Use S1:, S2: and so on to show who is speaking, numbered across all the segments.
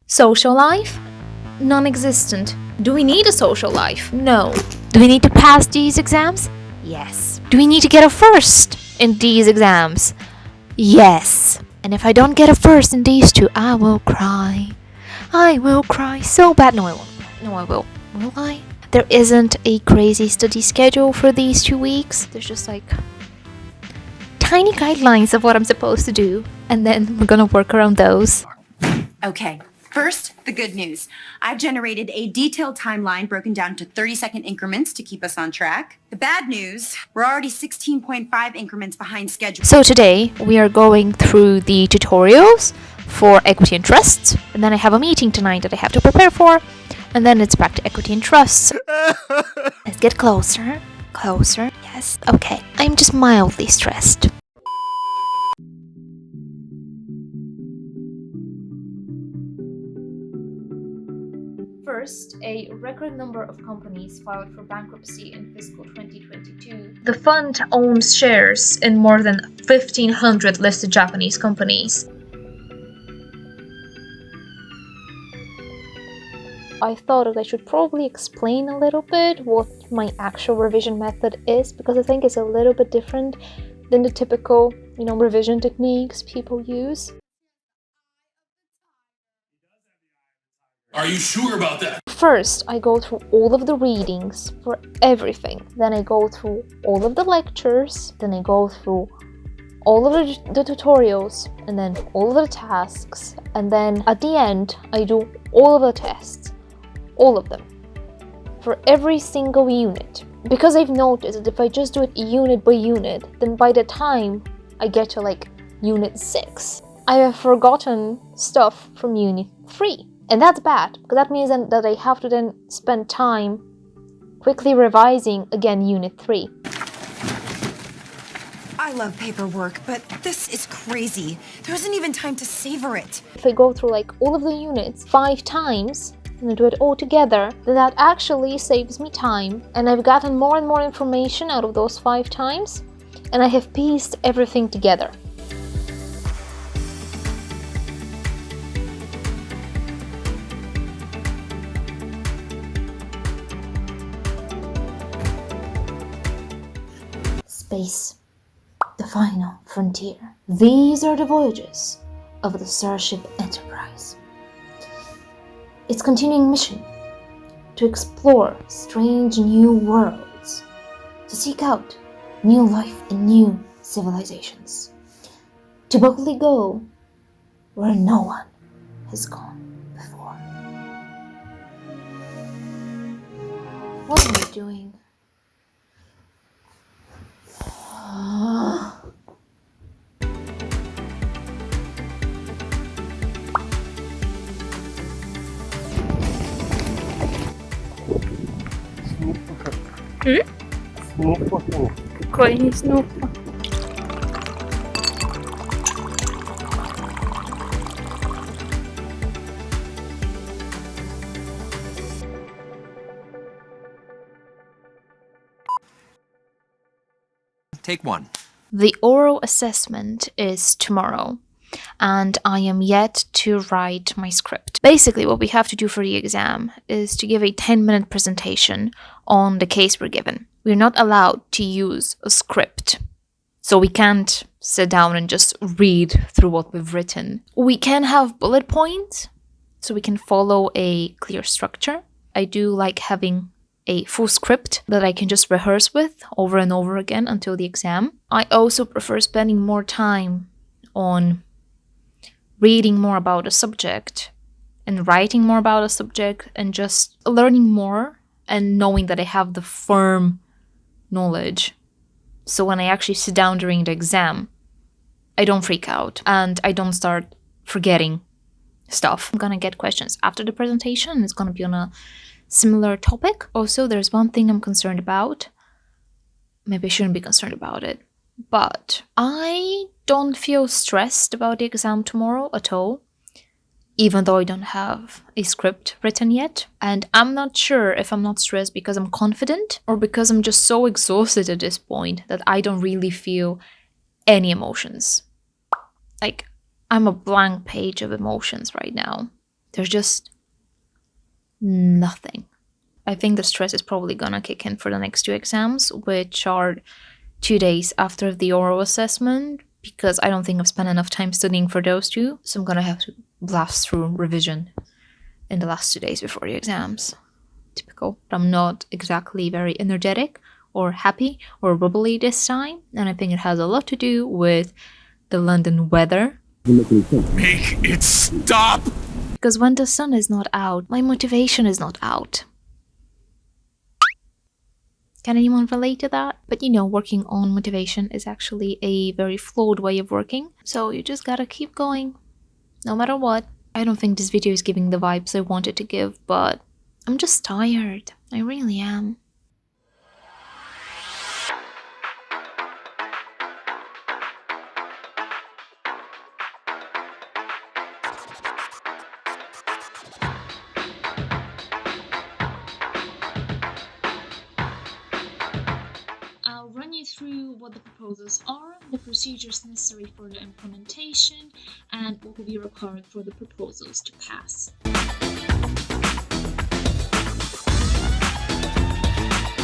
S1: Social life? Non-existent. Do we need a social life? No. Do we need to pass these exams? Yes. Do we need to get a first in these exams? Yes. And if I don't get a first in these two, I will cry. I will cry so bad. No, I won't. No, I will. Will I? There isn't a crazy study schedule for these 2 weeks. There's just like tiny guidelines of what I'm supposed to do. And then we're gonna work around those.
S2: Okay, first, the good news. I've generated a detailed timeline broken down to 30-second increments to keep us on track. The bad news, we're already 16.5 increments behind schedule.
S1: So today we are going through the tutorials for equity and trusts, and then I have a meeting tonight that I have to prepare for, and then it's back to equity and trusts. Let's get closer. Closer. Yes. Okay. I'm just mildly stressed. First, a record number of companies filed for bankruptcy in fiscal 2022. The fund owns shares in more than 1,500 listed Japanese companies. I thought that I should probably explain a little bit what my actual revision method is, because I think it's a little bit different than the typical, revision techniques people use.
S3: Are you sure about that?
S1: First, I go through all of the readings for everything. Then I go through all of the lectures. Then I go through all of the tutorials, and then all of the tasks. And then at the end, I do all of the tests. All of them. For every single unit. Because I've noticed that if I just do it unit by unit, then by the time I get to unit 6, I have forgotten stuff from unit 3. And that's bad, because that means that I have to then spend time quickly revising again unit 3.
S2: I love paperwork, but this is crazy. There isn't even time to savor it.
S1: If I go through all of the units 5 times, and I do it all together, then that actually saves me time, and I've gotten more and more information out of those 5 times, and I have pieced everything together. Space, the final frontier. These are the voyages of the Starship Enterprise. Its continuing mission: to explore strange new worlds, to seek out new life and new civilizations, to boldly go where no one has gone before. What am I doing? Какой не снупа?
S3: Take one.
S1: The oral assessment is tomorrow, and I am yet to write my script. Basically, what we have to do for the exam is to give a 10-minute presentation on the case we're given. We're not allowed to use a script, so we can't sit down and just read through what we've written. We can have bullet points, so we can follow a clear structure. I do like having a full script that I can just rehearse with over and over again until the exam. I also prefer spending more time on reading more about a subject and writing more about a subject and just learning more and knowing that I have the firm knowledge. So when I actually sit down during the exam, I don't freak out and I don't start forgetting stuff. I'm gonna get questions after the presentation. It's gonna be on a similar topic. Also, there's one thing I'm concerned about. Maybe I shouldn't be concerned about it, but I don't feel stressed about the exam tomorrow at all, even though I don't have a script written yet. And I'm not sure if I'm not stressed because I'm confident or because I'm just so exhausted at this point that I don't really feel any emotions. I'm a blank page of emotions right now. There's just nothing. I think the stress is probably gonna kick in for the next 2 exams, which are 2 days after the oral assessment, because I don't think I've spent enough time studying for those two. So I'm gonna have to blast through revision in the last 2 days before the exams. Typical. I'm not exactly very energetic or happy or bubbly this time, and I think it has a lot to do with the London weather.
S3: Make it stop!
S1: Because when the sun is not out, my motivation is not out. Can anyone relate to that? But you know, working on motivation is actually a very flawed way of working, so you just gotta keep going, no matter what. I don't think this video is giving the vibes I wanted to give, but I'm just tired. I really am. I'll run you through what the proposals are, the procedures necessary for the implementation, and what will be required for the proposals to pass.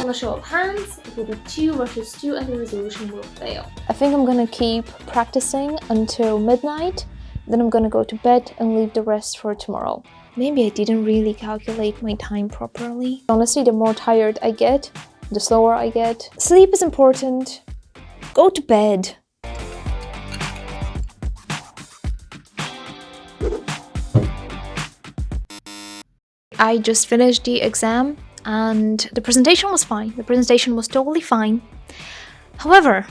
S1: On a show of hands, it will be 2 versus 2 and the resolution will fail. I think I'm gonna keep practicing until midnight, then I'm gonna go to bed and leave the rest for tomorrow. Maybe I didn't really calculate my time properly. Honestly, the more tired I get, the slower I get. Sleep is important. Go to bed. I just finished the exam and the presentation was fine. The presentation was totally fine. However,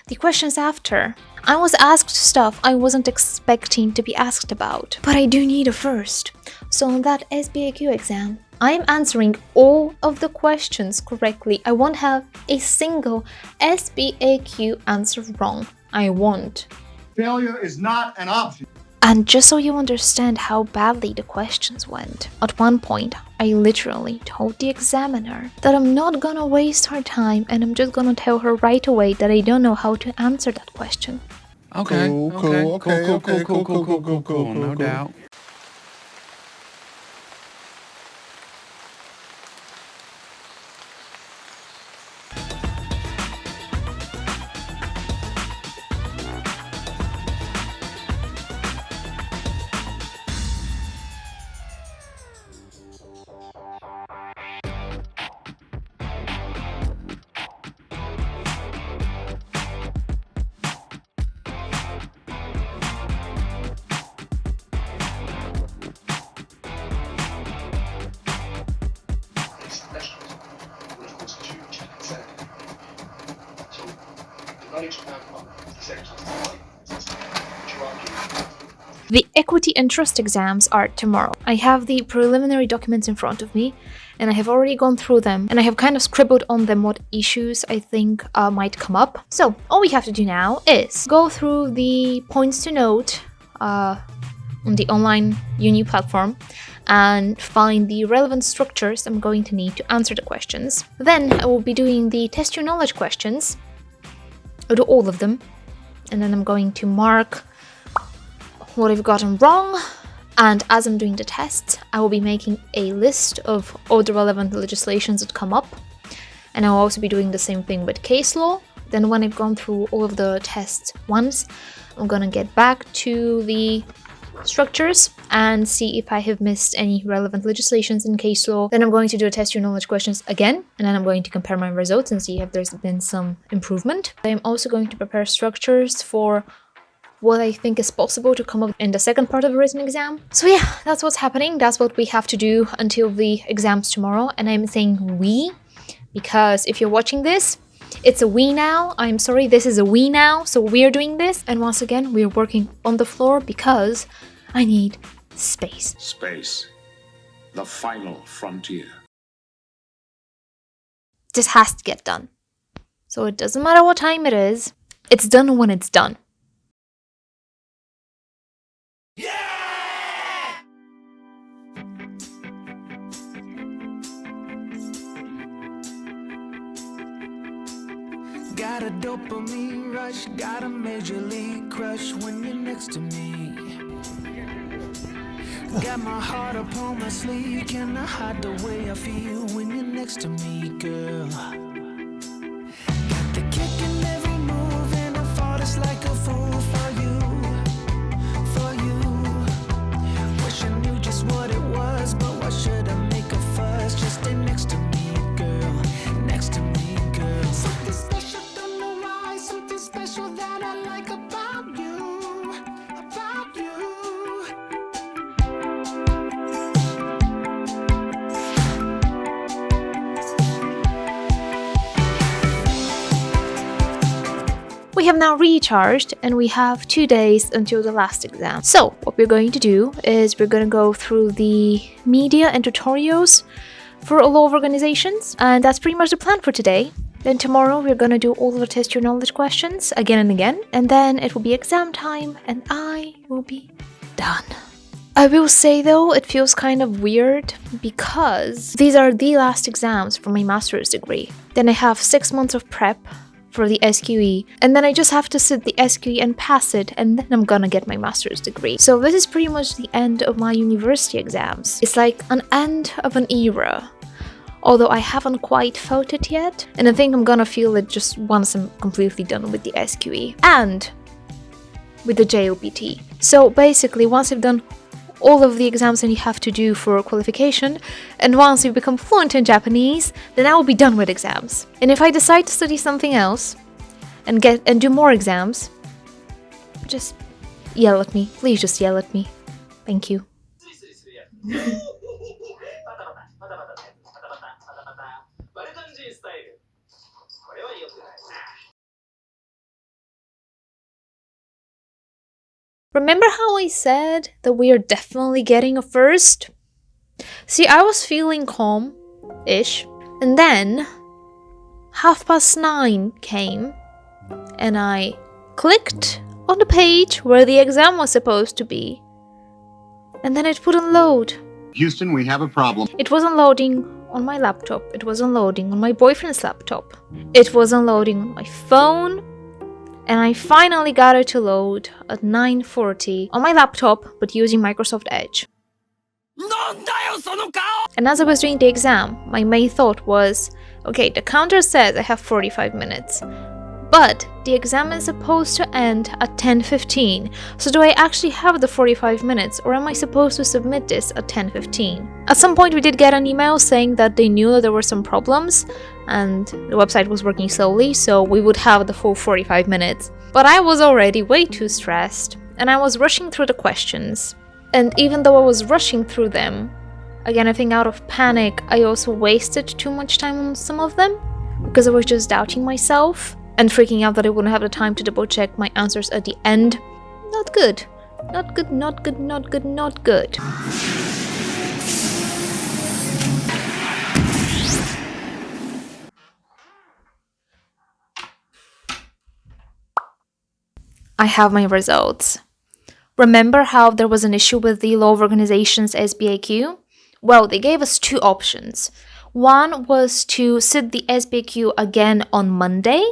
S1: the questions after, I was asked stuff I wasn't expecting to be asked about. But I do need a first. So on that SBAQ exam, I'm answering all of the questions correctly. I won't have a single SBAQ answer wrong. I won't.
S4: Failure is not an option.
S1: And just so you understand how badly the questions went, at one point, I literally told the examiner that I'm not gonna waste her time and I'm just gonna tell her right away that I don't know how to answer that question.
S3: Okay.
S4: Cool.
S3: No doubt.
S1: The equity and trust exams are tomorrow. I have the preliminary documents in front of me and I have already gone through them and I have kind of scribbled on them what issues I think might come up. So all we have to do now is go through the points to note on the online uni platform and find the relevant structures I'm going to need to answer the questions. Then I will be doing the test your knowledge questions. I'll do all of them and then I'm going to mark what I've gotten wrong, and as I'm doing the tests, I will be making a list of all the relevant legislations that come up, and I'll also be doing the same thing with case law. Then when I've gone through all of the tests once, I'm gonna get back to the structures and see if I have missed any relevant legislations in case law. Then I'm going to do a test your knowledge questions again, and then I'm going to compare my results and see if there's been some improvement. I'm also going to prepare structures for what I think is possible to come up in the second part of the written exam. So yeah, that's what's happening. That's what we have to do until the exams tomorrow. And I'm saying we, because if you're watching this, it's a we now. I'm sorry, this is a we now. So we're doing this. And once again, we're working on the floor because I need space.
S5: Space. The final frontier.
S1: This has to get done. So it doesn't matter what time it is. It's done when it's done.
S6: Got a dopamine rush, got a major league crush when you're next to me. Got my heart upon my sleeve. Can I hide the way I feel when you're next to me, girl? Got the kick in every move, and I fought it's like a fool for you, for you. Wish I knew just what it was, but why should I make a fuss? Just stay next to me, girl, next to me, girl. Something special, don't know why. Something special that I like about you, about you.
S1: We have now recharged and we have 2 days until the last exam. So what we're going to do is we're going to go through the media and tutorials for a lot of organizations, and that's pretty much the plan for today. Then tomorrow we're going to do all of the test your knowledge questions again and again, and then it will be exam time and I will be done. I will say though, it feels kind of weird because these are the last exams for my master's degree. Then I have 6 months of prep for the SQE, and then I just have to sit the SQE and pass it, and then I'm gonna get my master's degree. So this is pretty much the end of my university exams. It's like an end of an era, although I haven't quite felt it yet, and I think I'm gonna feel it just once I'm completely done with the SQE and with the JOPT. So basically, once I've done all of the exams that you have to do for qualification, and once you become fluent in Japanese, then I will be done with exams. And if I decide to study something else and do more exams, just yell at me. Please just yell at me. Thank you. Remember how I said that we are definitely getting a first? See, I was feeling calm-ish, and then 9:30 came, and I clicked on the page where the exam was supposed to be, and then it wouldn't load.
S4: Houston, we have a problem.
S1: It wasn't loading on my laptop, it wasn't loading on my boyfriend's laptop, it wasn't loading on my phone, and I finally got it to load at 9:40 on my laptop, but using Microsoft Edge. And as I was doing the exam, my main thought was, okay, the counter says I have 45 minutes, but the exam is supposed to end at 10:15, so do I actually have the 45 minutes, or am I supposed to submit this at 10:15? At some point we did get an email saying that they knew that there were some problems, and the website was working slowly, so we would have the full 45 minutes. But I was already way too stressed, and I was rushing through the questions. And even though I was rushing through them, again, I think out of panic, I also wasted too much time on some of them, because I was just doubting myself and freaking out that I wouldn't have the time to double check my answers at the end. Not good. Not good, not good, not good, not good. I have my results. Remember how there was an issue with the Law of Organizations SBAQ? Well, they gave us 2 options. One was to sit the SBAQ again on Monday,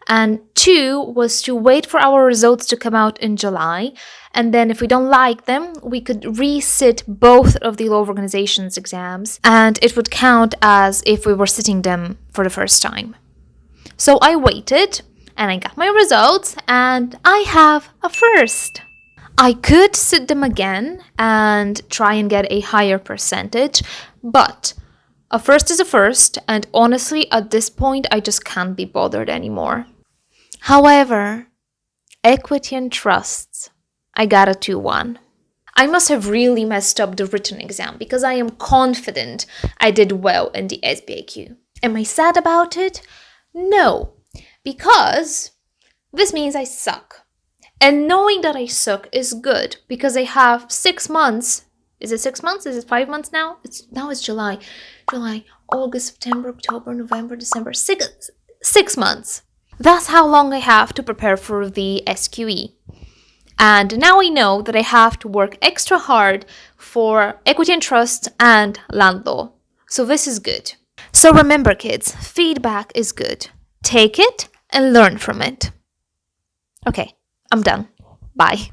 S1: and 2 was to wait for our results to come out in July, and then if we don't like them, we could re-sit both of the Law of Organizations exams, and it would count as if we were sitting them for the first time. So I waited, and I got my results, and I have a first. I could sit them again and try and get a higher percentage, but a first is a first, and honestly, at this point, I just can't be bothered anymore. However, equity and trusts, I got a 2-1. I must have really messed up the written exam because I am confident I did well in the SBAQ. Am I sad about it? No, because this means I suck. And knowing that I suck is good because I have 6 months. Is it 6 months? Is it 5 months now? Now it's July. July, August, September, October, November, December. 6 months. That's how long I have to prepare for the SQE. And now I know that I have to work extra hard for equity and trust and land law. So this is good. So remember, kids, feedback is good. Take it and learn from it. Okay, I'm done. Bye.